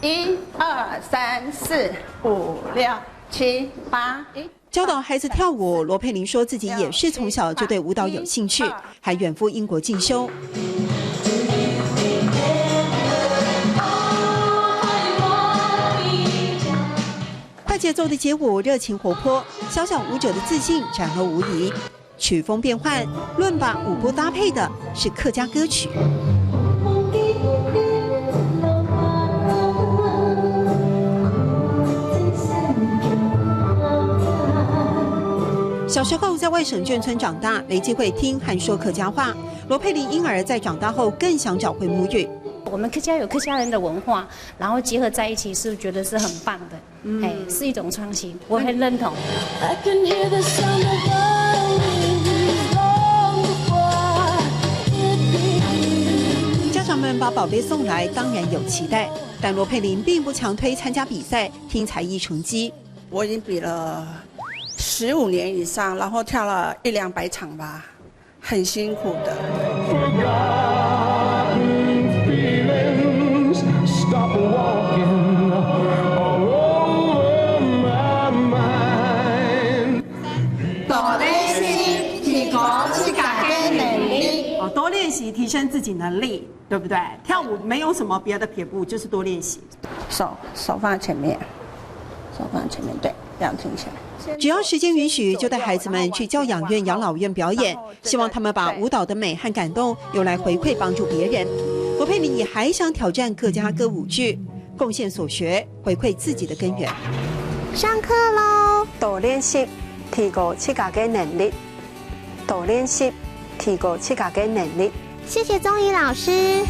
1、2、3、4、5、6、7、8。教导孩子跳舞，罗佩玲说自己也是从小就对舞蹈有兴趣，还远赴英国进修。快节奏的街舞热情活泼，小小舞者的自信展露无遗。曲风变换，论把舞步搭配的是客家歌曲。小时候在外省眷村长大，没机会听和说客家话。罗佩玲因而在长大后更想找回母语。我们客家有客家人的文化，然后结合在一起，是觉得是很棒的，是一种创新，我很认同。家长们把宝贝送来，当然有期待，但罗佩玲并不强推参加比赛，听才艺成绩。我已经比了15年以上，然后跳了100-200场吧，很辛苦的。多练习，提升自己能力，对不对？跳舞没有什么别的撇步，就是多练习。手放在前面，手放在前面，对，这样挺起来。只要时间允许，就带孩子们去教养院、养老院表演，希望他们把舞蹈的美和感动用来回馈帮助别人。罗佩玲也还想挑战客家歌舞剧，贡献所学，回馈自己的根源。上课喽！多练习，提高自家的能力。多练习，提高自家的能力。谢谢宗仪老师。